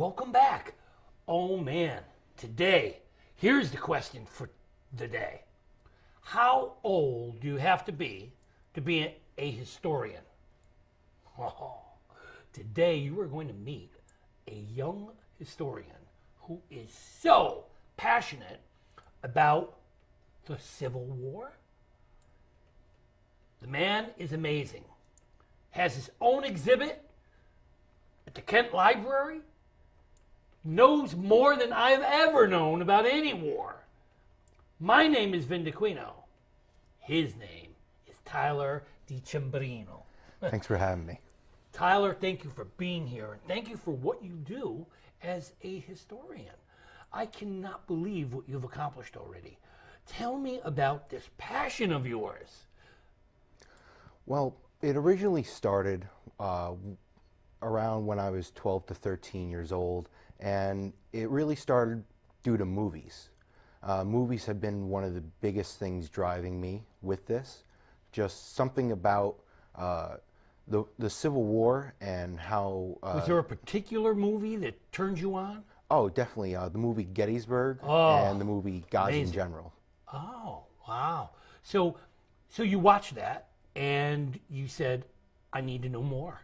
welcome back. Oh man, today, here's the question for the day. How old do you have to be a historian? Oh, today you are going to meet a young historian who is so passionate about the Civil War. The man is amazing. Has his own exhibit at the Kent Library. Knows more than I've ever known about any war. My name is Vin Dacquino. His name is Tyler Dicembrino. Thanks for having me. Tyler, thank you for being here, and thank you for what you do as a historian. I cannot believe what you've accomplished already. Tell me about this passion of yours. Well, it originally started around when I was 12 to 13 years old, and it really started due to movies. Movies have been one of the biggest things driving me with this. Just something about the Civil War and how... Was there a particular movie that turned you on? Oh, definitely. The movie Gettysburg and the movie Gods in General. Oh, wow. So you watched that, and you said, I need to know more.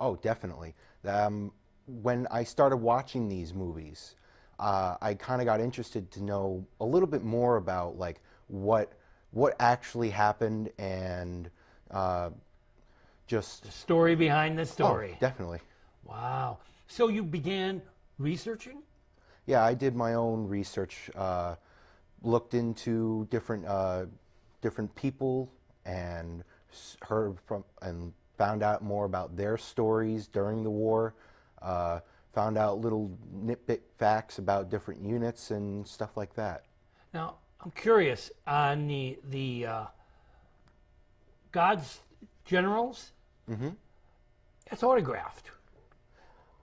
Oh, definitely. When I started watching these movies, I kind of got interested to know a little bit more about like what actually happened and just the story behind the story. Oh, definitely. Wow. So you began researching? Yeah, I did my own research. Looked into different people and heard from and found out more about their stories during the war. Found out little nitpick facts about different units and stuff like that. Now, I'm curious on the God's Generals. Mm-hmm. It's autographed.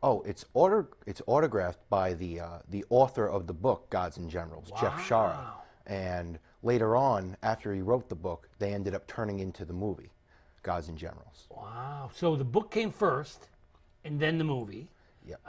Oh, it's autographed by the author of the book Gods and Generals, Wow. Jeff Shara. And later on, after he wrote the book, they ended up turning into the movie Gods and Generals. Wow. So the book came first, and then the movie. Yep.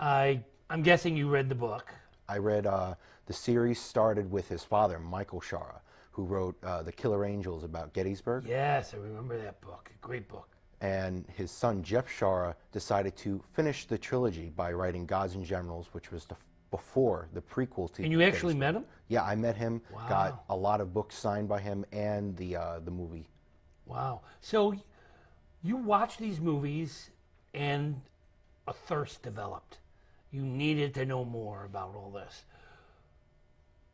I'm guessing you read the book. I read the series started with his father, Michael Shara, who wrote The Killer Angels about Gettysburg. Yes, I remember that book. Great book. And his son, Jeff Shara, decided to finish the trilogy by writing Gods and Generals, which was before the prequel to And you actually met him? Yeah, I met him, Wow. got a lot of books signed by him and the movie. Wow. So you watched these movies and a thirst developed. You needed to know more about all this.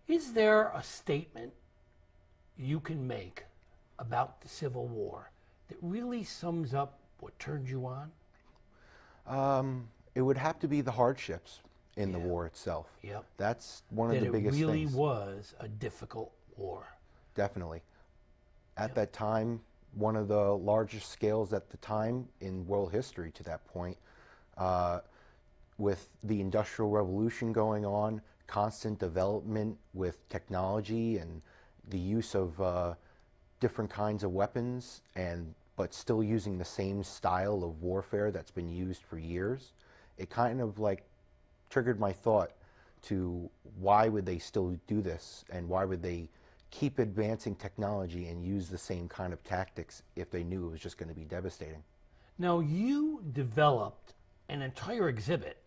Is there a statement you can make about the Civil War that really sums up what turned you on? It would have to be the hardships in the war itself. Yep. That's one of the biggest it really things. was a difficult war. Definitely. At that time, one of the largest scales at the time in world history to that point, with the Industrial Revolution going on, constant development with technology and the use of different kinds of weapons, but still using the same style of warfare that's been used for years, it kind of like triggered my thought to why would they still do this, and why would they keep advancing technology and use the same kind of tactics if they knew it was just going to be devastating. Now, you developed an entire exhibit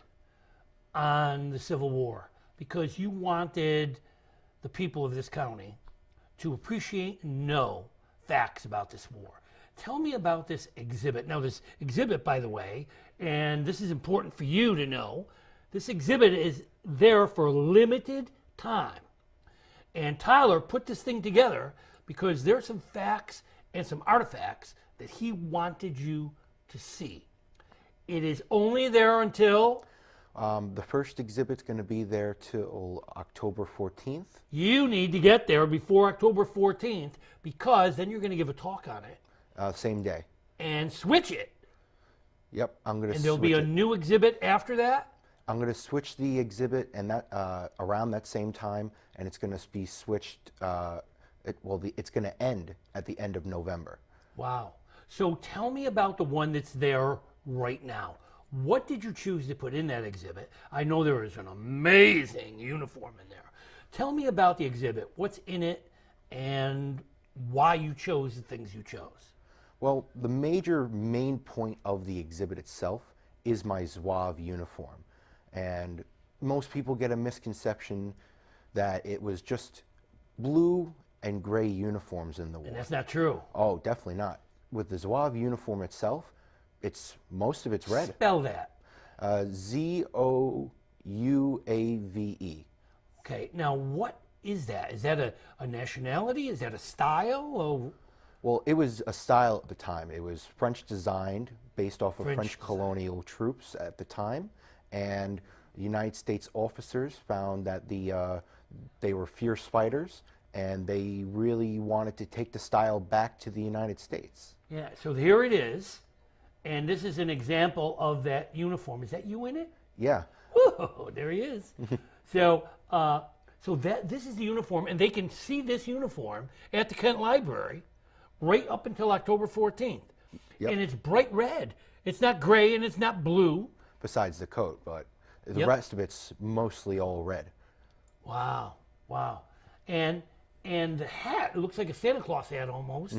on the Civil War because you wanted the people of this county to appreciate and know facts about this war. Tell me about this exhibit. Now, this exhibit, by the way, and this is important for you to know, this exhibit is there for a limited time. And Tyler put this thing together because there's some facts and some artifacts that he wanted you to see. It is only there until... The first exhibit's going to be there till October 14th. You need to get there before October 14th because then you're going to give a talk on it. Same day. And switch it. Yep, I'm going to. And there'll be a new exhibit after that. I'm going to switch the exhibit and that around that same time, and it's going to be switched. It's going to end at the end of November. Wow. So tell me about the one that's there right now. What did you choose to put in that exhibit? I know there is an amazing uniform in there. Tell me about the exhibit. What's in it and why you chose the things you chose. Well, the main point of the exhibit itself is my Zouave uniform. And most people get a misconception that it was just blue and gray uniforms in the war. And that's not true. Oh, definitely not. With the Zouave uniform itself, most of it's red. Spell that. Zouave. Okay, now what is that? Is that a nationality? Is that a style? Or... Well, it was a style at the time. It was French designed, based off of French colonial troops at the time, and the United States officers found that they were fierce fighters, and they really wanted to take the style back to the United States. Yeah, so here it is, and this is an example of that uniform. Is that you in it? Yeah. Whoa, there he is. So this is the uniform, and they can see this uniform at the Kent Library right up until October 14th. Yep. And it's bright red. It's not gray and it's not blue. Besides the coat, but the rest of it's mostly all red. Wow, wow. And the hat, it looks like a Santa Claus hat almost.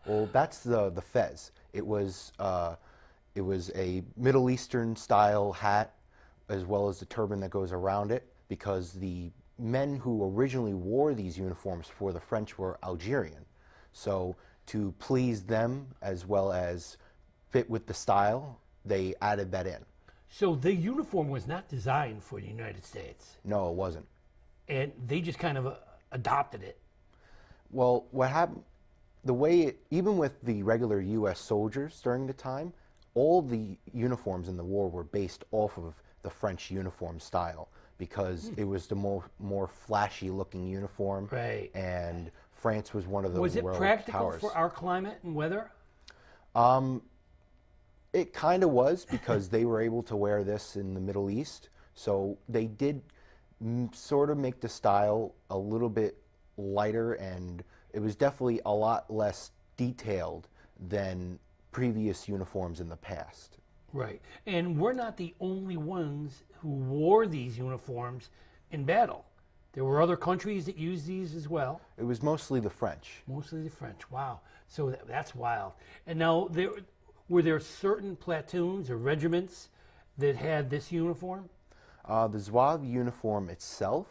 Well, that's the fez. It was a Middle Eastern style hat, as well as the turban that goes around it, because the men who originally wore these uniforms for the French were Algerian. So to please them as well as fit with the style, they added that in. So the uniform was not designed for the United States. No, it wasn't. And they just kind of adopted it. Well, what happened, even with the regular U.S. soldiers during the time, all the uniforms in the war were based off of the French uniform style, because it was the more flashy looking uniform. Right. And France was one of the Was it world practical powers. for our climate and weather? It kind of was, because they were able to wear this in the Middle East. So they did sort of make the style a little bit lighter, and it was definitely a lot less detailed than previous uniforms in the past. Right. And we're not the only ones who wore these uniforms in battle. There were other countries that used these as well. It was mostly the French. Mostly the French. Wow. So that's wild. And now, were there certain platoons or regiments that had this uniform? The Zouave uniform itself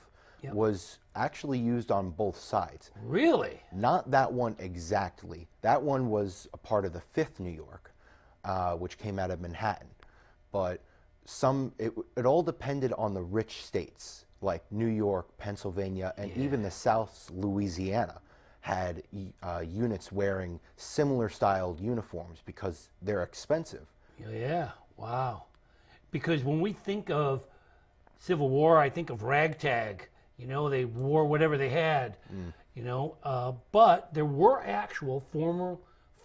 was actually used on both sides. Really? Not that one exactly. That one was a part of the 5th New York, which came out of Manhattan. But it all depended on the rich states, like New York, Pennsylvania, and even the South, Louisiana, had units wearing similar styled uniforms because they're expensive. Yeah, wow. Because when we think of Civil War, I think of ragtag. You know, they wore whatever they had, you know, but there were actual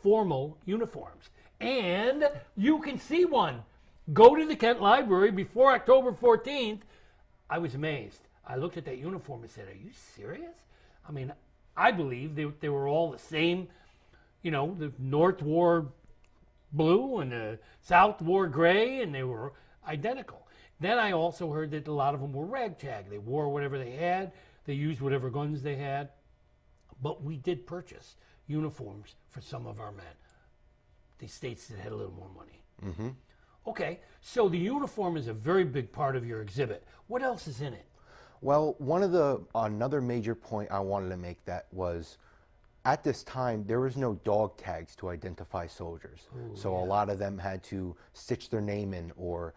formal uniforms. And you can see one. Go to the Kent Library before October 14th. I was amazed. I looked at that uniform and said, are you serious? I mean, I believe they were all the same. You know, the North wore blue and the South wore gray, and they were identical. Then I also heard that a lot of them were ragtag. They wore whatever they had. They used whatever guns they had. But we did purchase uniforms for some of our men, the states that had a little more money. Mm-hmm. Okay, so the uniform is a very big part of your exhibit. What else is in it? Well, another major point I wanted to make that was, at this time, there was no dog tags to identify soldiers. A lot of them had to stitch their name in, or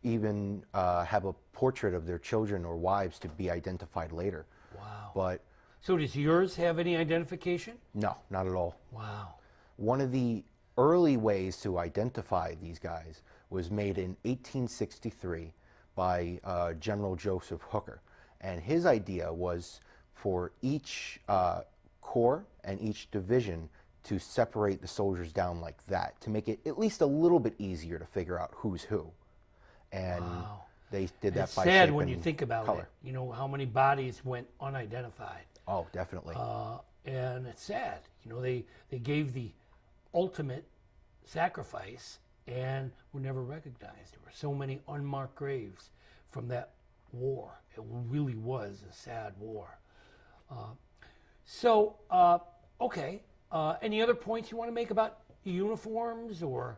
even have a portrait of their children or wives to be identified later. Wow. But so does yours have any identification? no, not at all. Wow. One of the early ways to identify these guys was made in 1863 by General Joseph Hooker. And his idea was for each corps and each division to separate the soldiers down like that, to make it at least a little bit easier to figure out who's who. And they did that by sad shape when and you think about color. it. You know, how many bodies went unidentified. Oh, definitely. And it's sad. You know, they gave the ultimate sacrifice and were never recognized. There were so many unmarked graves from that war. It really was a sad war. Okay. Any other points you want to make about the uniforms or?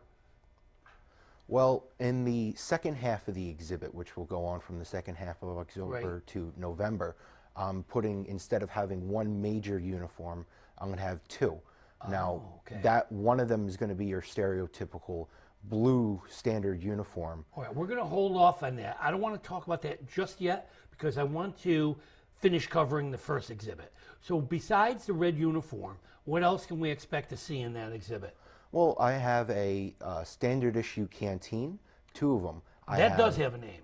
Well, in the second half of the exhibit, which will go on from the second half of October to November, I'm putting, instead of having one major uniform, I'm going to have two. Now, that one of them is going to be your stereotypical blue standard uniform. All right, we're going to hold off on that. I don't want to talk about that just yet because I want to finish covering the first exhibit. So besides the red uniform, what else can we expect to see in that exhibit? Well, I have a standard issue canteen, two of them. That does have a name.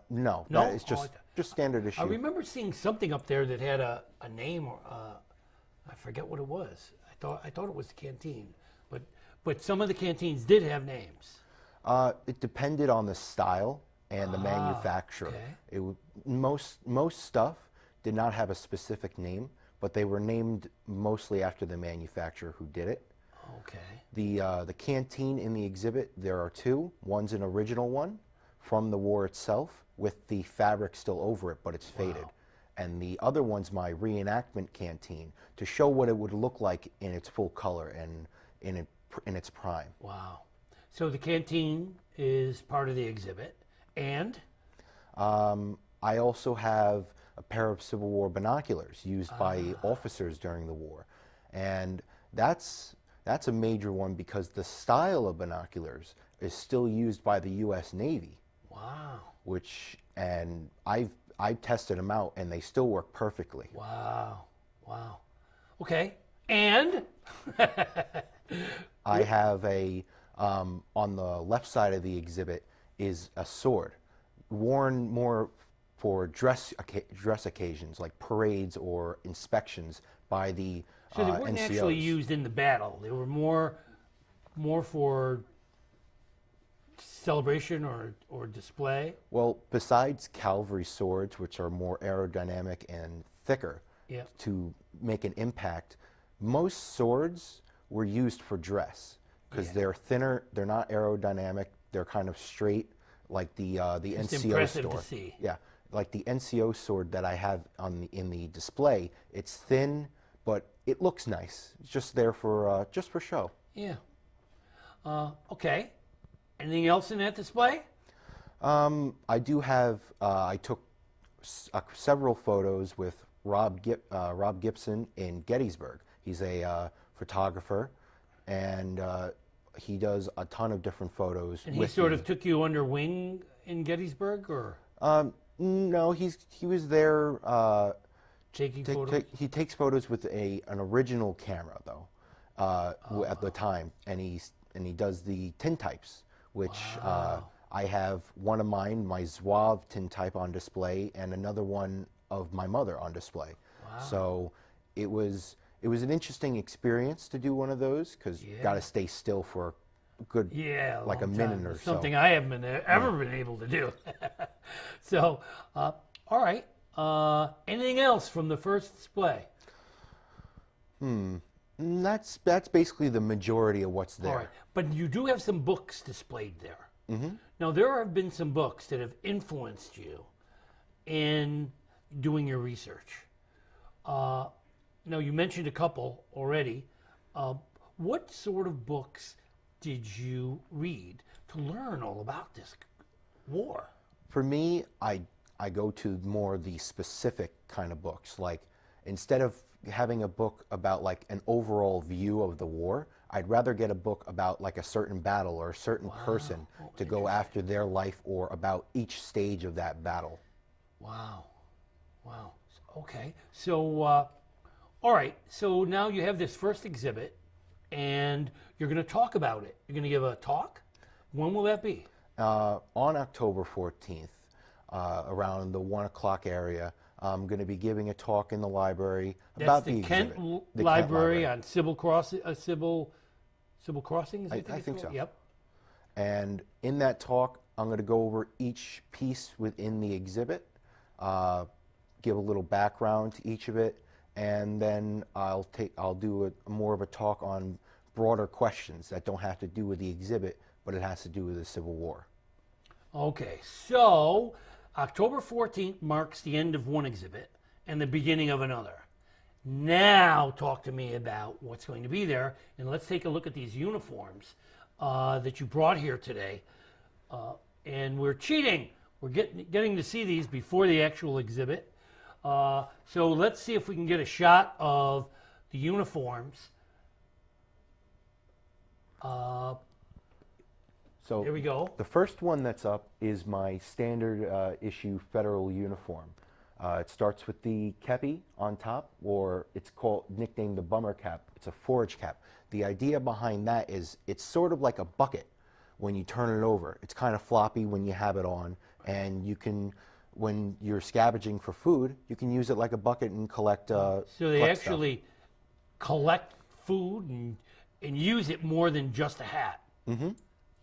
No, No? that is just standard issue. I remember seeing something up there that had a name, or I forget what it was. I thought it was the canteen, but some of the canteens did have names. It depended on the style and the manufacturer. Okay. Most stuff did not have a specific name, but they were named mostly after the manufacturer who did it. Okay. The canteen in the exhibit, there are two. One's an original one from the war itself with the fabric still over it, but it's faded. And the other one's my reenactment canteen to show what it would look like in its full color and in its prime. Wow. So the canteen is part of the exhibit, and? I also have a pair of Civil War binoculars used by officers during the war. And that's a major one because the style of binoculars is still used by the U.S. Navy. Wow. And I've tested them out and they still work perfectly. Wow. Okay. And? I have on the left side of the exhibit is a sword, worn more for dress occasions like parades or inspections by the So they weren't NCOs. actually used in the battle. They were more for celebration or display. Well, besides cavalry swords, which are more aerodynamic and thicker to make an impact, most swords were used for dress because they're thinner, they're not aerodynamic, they're kind of straight, like the It's NCO impressive sword. to see. Yeah, like the NCO sword that I have in the display. It's thin, but it looks nice. It's just there for show. Yeah. Okay. Anything else in that display? I do have. I took several photos with Rob Gibson in Gettysburg. He's a photographer, and he does a ton of different photos. And he sort of took you under wing in Gettysburg, or? No, he was there. Taking photos? He takes photos with an original camera though, at the time, and he does the tintypes, which I have one of mine, my Zouave tintype on display, and another one of my mother on display. Wow. So it was an interesting experience to do one of those because you got to stay still for a good like a minute or so. Something I haven't ever been able to do. So, all right. Anything else from the first display? That's basically the majority of what's there. All right. But you do have some books displayed there. Mm-hmm. Now, there have been some books that have influenced you in doing your research. Now, you mentioned a couple already. What sort of books did you read to learn all about this war? For me, I go to more the specific kind of books. Like, instead of having a book about like an overall view of the war, I'd rather get a book about like a certain battle or a certain person to go after their life or about each stage of that battle. Wow. Okay. So, all right. So now you have this first exhibit, and you're going to talk about it. You're going to give a talk. When will that be? On October 14th, around the 1 o'clock area, I'm going to be giving a talk in the library about the Kent exhibit. The Library on Sybil Crossings. I think so. Yep. And in that talk, I'm going to go over each piece within the exhibit, give a little background to each of it, and then I'll do more of a talk on broader questions that don't have to do with the exhibit, but it has to do with the Civil War. Okay, so October 14th marks the end of one exhibit and the beginning of another. Now talk to me about what's going to be there, and let's take a look at these uniforms that you brought here today. And we're cheating. We're getting to see these before the actual exhibit. So let's see if we can get a shot of the uniforms. So here we go. The first one that's up is my standard issue federal uniform. It starts with the kepi on top, or it's nicknamed the bummer cap. It's a forage cap. The idea behind that is it's sort of like a bucket when you turn it over. It's kind of floppy when you have it on, and you can, when you're scavenging for food, you can use it like a bucket and collect. So they collect actually stuff. collect food and use it more than just a hat. Mm-hmm.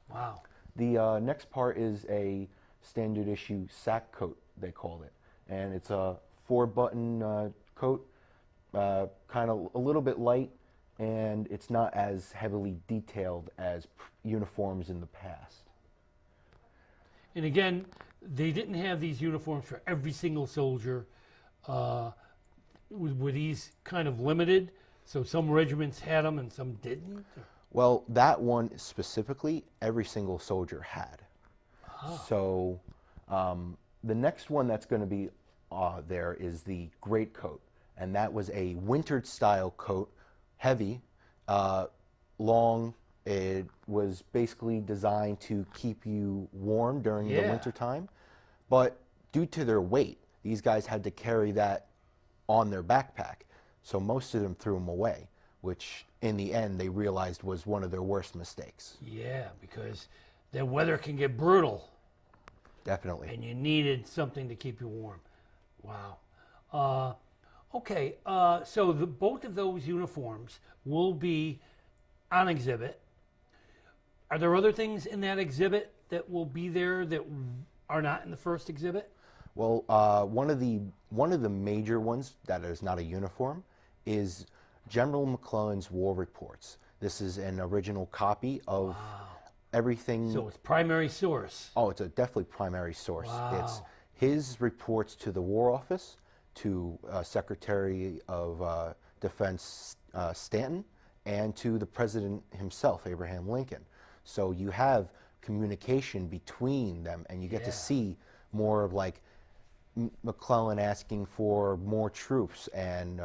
Wow. The next part is a standard issue sack coat, they call it. And it's a 4-button coat, kind of a little bit light, and it's not as heavily detailed as uniforms in the past. And again, they didn't have these uniforms for every single soldier. Were these kind of limited? So some regiments had them and some didn't? Well, that one specifically, every single soldier had. So the next one that's going to be there is the greatcoat, and that was a wintered style coat, heavy, long. It was basically designed to keep you warm during the winter time, but due to their weight, these guys had to carry that on their backpack, so most of them threw them away, which in the end they realized was one of their worst mistakes. Yeah, because the weather can get brutal. Definitely. And you needed something to keep you warm. Wow. Okay, so both of those uniforms will be on exhibit. Are there other things in that exhibit that will be there that are not in the first exhibit? Well, one of the major ones that is not a uniform is General McClellan's war reports. This is an original copy of everything. So it's primary source. Oh, it's a definitely primary source. Wow. It's his reports to the War Office, to Secretary of Defense Stanton, and to the President himself, Abraham Lincoln. So you have communication between them, and you get to see more of like McClellan asking for more troops, and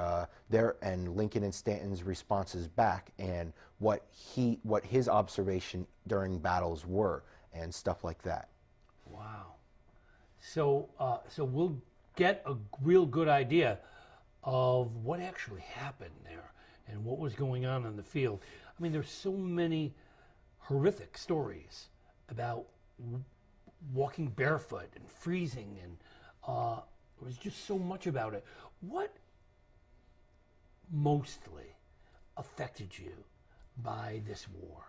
Lincoln and Stanton's responses back, and what his observation during battles were, and stuff like that. Wow. So we'll get a real good idea of what actually happened there and what was going on in the field. I mean, there's so many horrific stories about walking barefoot and freezing, and there was just so much about it. What mostly affected you by this war?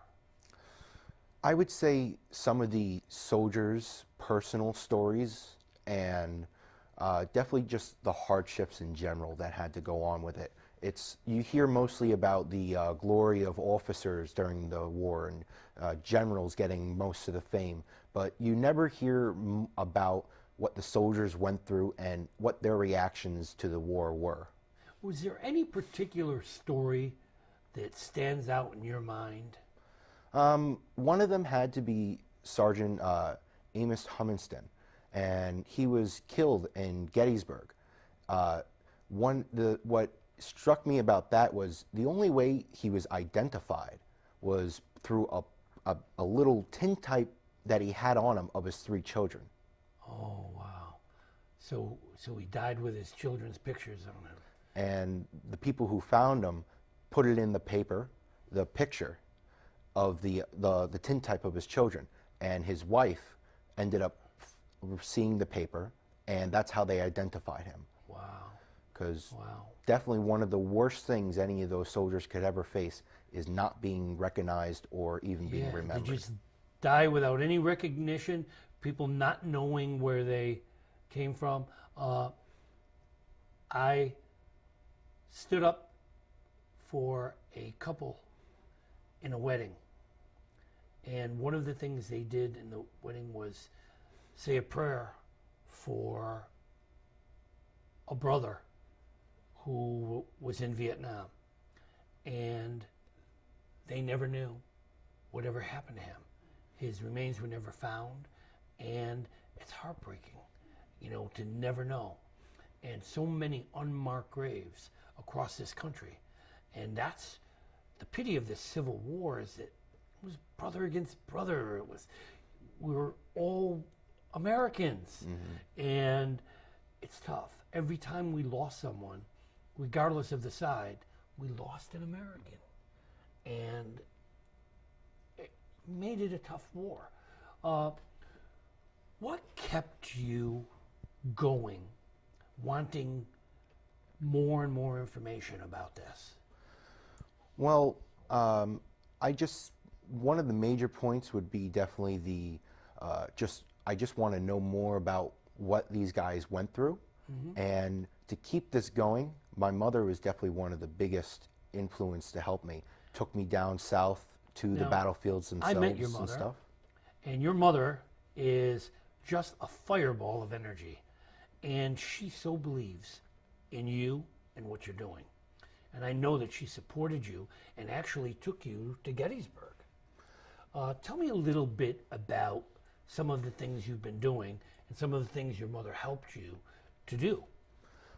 I would say some of the soldiers' personal stories, and definitely just the hardships in general that had to go on with it. You hear mostly about the glory of officers during the war and generals getting most of the fame, but you never hear about what the soldiers went through and what their reactions to the war were. Was there any particular story that stands out in your mind? One of them had to be Sergeant Amos Humiston, and he was killed in Gettysburg. What struck me about that was the only way he was identified was through a little tintype that he had on him of his 3 children. Oh, wow. So he died with his children's pictures on him. And the people who found him put it in the paper, the picture of the tintype of his children, and his wife ended up seeing the paper, and that's how they identified him. Wow. Because definitely one of the worst things any of those soldiers could ever face is not being recognized or even being remembered. To just die without any recognition, people not knowing where they came from. I stood up for a couple in a wedding, And one of the things they did in the wedding was say a prayer for a brother who was in Vietnam. And they never knew whatever happened to him. His remains were never found. And it's heartbreaking, to never know. And so many unmarked graves across this country. And that's the pity of this Civil War, is that it was brother against brother. We were all Americans. Mm-hmm. And it's tough. Every time we lost someone, regardless of the side, we lost an American. And it made it a tough war. What kept you going, wanting more and more information about this? Well, one of the major points would be definitely I just want to know more about what these guys went through. Mm-hmm. And to keep this going, my mother was definitely one of the biggest influence to help me. Took me down south to the battlefields themselves. I met your mother, and stuff. And your mother is just a fireball of energy. And she so believes in you and what you're doing. And I know that she supported you and actually took you to Gettysburg. Tell me a little bit about some of the things you've been doing and some of the things your mother helped you to do.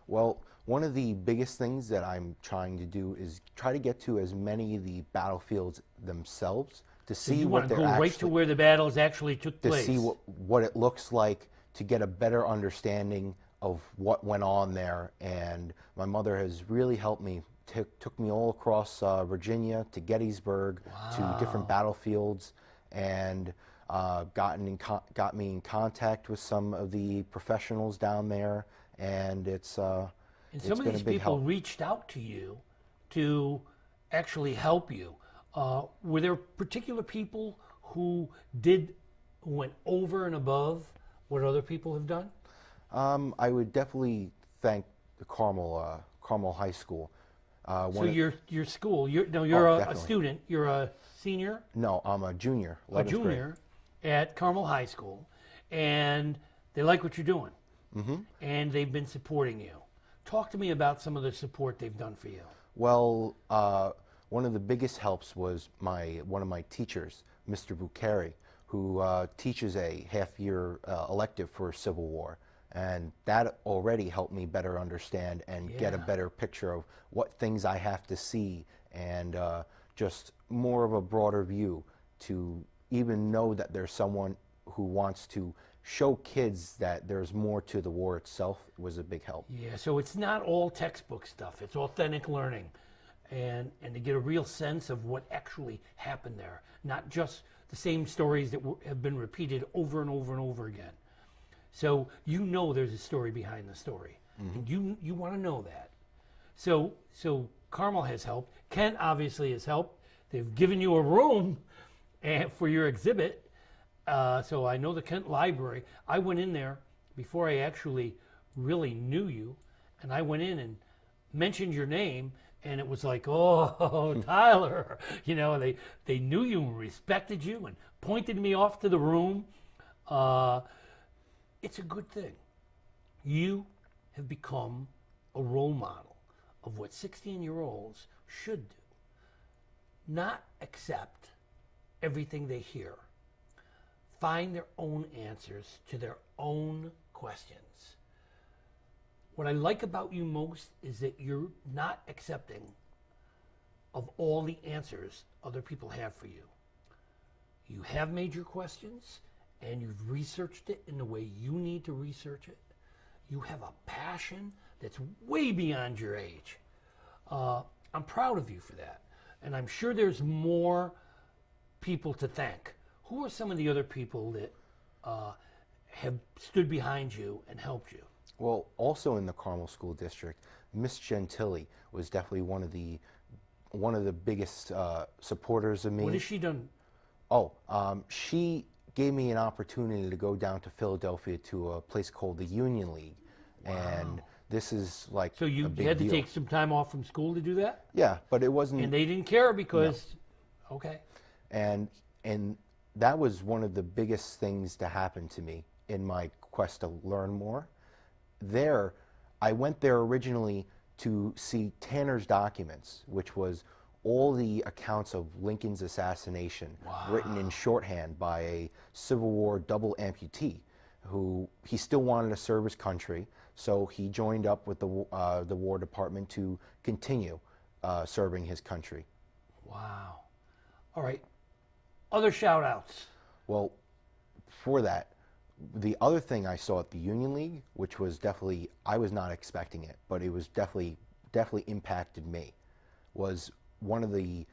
Well, one of the biggest things that I'm trying to do is try to get to as many of the battlefields themselves to see you what want they're to go actually, right to where the battles actually took to place. see what it looks like, to get a better understanding of what went on there. And my mother has really helped me. Took me all across Virginia to Gettysburg, to different battlefields, and got me in contact with some of the professionals down there. And and some of these people reached out to you to actually help you. Were there particular people who went over and above what other people have done? I would definitely thank the Carmel High School. So your school, you're a student, you're a senior? No, I'm a junior. A junior at Carmel High School, and they like what you're doing. Mm-hmm. And they've been supporting you. Talk to me about some of the support they've done for you. Well, one of the biggest helps was one of my teachers, Mr. Bucari, who teaches a half-year elective for Civil War. And that already helped me better understand and get a better picture of what things I have to see, and just more of a broader view to even know that there's someone who wants to show kids that there's more to the war itself was a big help. Yeah, so it's not all textbook stuff. It's authentic learning, and to get a real sense of what actually happened there, not just the same stories that have been repeated over and over and over again. So there's a story behind the story, mm-hmm. and you want to know that. So Carmel has helped. Kent obviously has helped. They've given you a room for your exhibit. So I know the Kent Library. I went in there before I actually really knew you, and I went in and mentioned your name, and it was like, oh, Tyler. They knew you and respected you and pointed me off to the room. It's a good thing. You have become a role model of what 16-year-olds should do. Not accept everything they hear. Find their own answers to their own questions. What I like about you most is that you're not accepting of all the answers other people have for you. You have made your questions, and you've researched it in the way you need to research it. You have a passion that's way beyond your age. I'm proud of you for that. And I'm sure there's more people to thank. Who are some of the other people that have stood behind you and helped you? Well, also in the Carmel School District, Miss Gentili was definitely one of the biggest supporters of me. What has she done? She gave me an opportunity to go down to Philadelphia to a place called the Union League. Wow. And this is like So you had to take some time off from school to do that? Yeah, but it wasn't... And they didn't care because... No. Okay. And that was one of the biggest things to happen to me in my quest to learn more. There, I went there originally to see Tanner's documents, which was all the accounts of Lincoln's assassination, written in shorthand by a Civil War double amputee who he still wanted to serve his country, so he joined up with the War Department to continue serving his country. Wow. All right. Other shout-outs. Well, for that, the other thing I saw at the Union League, which was definitely, I was not expecting it, but it was definitely impacted me, was one of the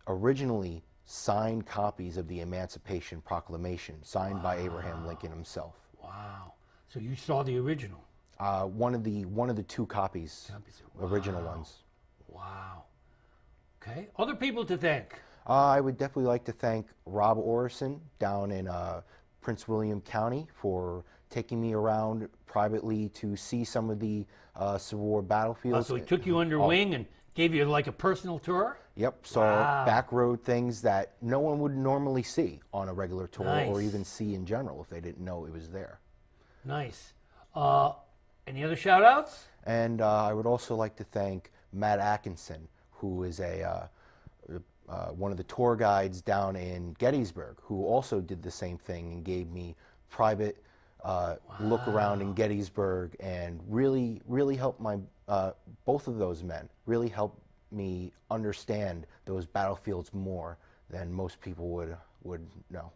originally signed copies of the Emancipation Proclamation, signed by Abraham Lincoln himself. Wow. So you saw the original? One of the two copies, original ones. Wow. Okay. Other people to thank? I would definitely like to thank Rob Orison down in Prince William County for taking me around privately to see some of the Civil War battlefields. So he took you under wing and gave you like a personal tour? Yep, saw back road things that no one would normally see on a regular tour or even see in general if they didn't know it was there. Nice. Any other shout outs? And I would also like to thank Matt Atkinson, who is one of the tour guides down in Gettysburg, who also did the same thing and gave me private look around in Gettysburg, and really helped my both of those men really helped me understand those battlefields more than most people would know.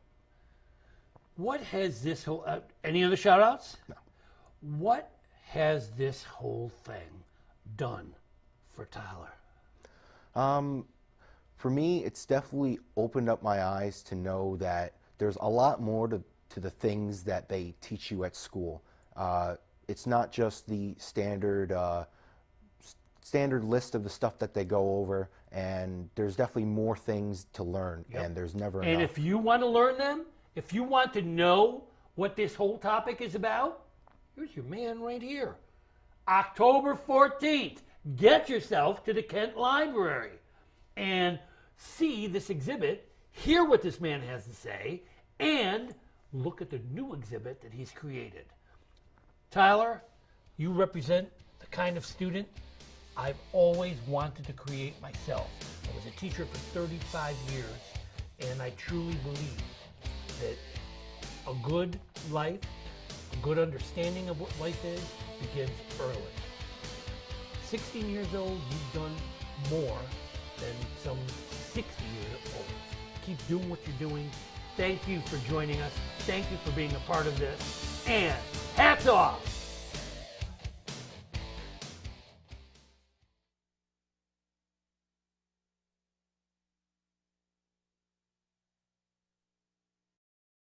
What has this whole any other shout outs? No. What has this whole thing done for Tyler? For me, it's definitely opened up my eyes to know that there's a lot more to the things that they teach you at school. It's not just the standard list of the stuff that they go over, and there's definitely more things to learn, and there's never enough. And if you want to learn them, if you want to know what this whole topic is about, here's your man right here. October 14th, get yourself to the Kent Library and see this exhibit, hear what this man has to say, and look at the new exhibit that he's created. Tyler, you represent the kind of student I've always wanted to create myself. I was a teacher for 35 years, and I truly believe that a good life, a good understanding of what life is, begins early. 16 years old, you've done more than some 60-year-olds. Keep doing what you're doing. Thank you for joining us. Thank you for being a part of this. And hats off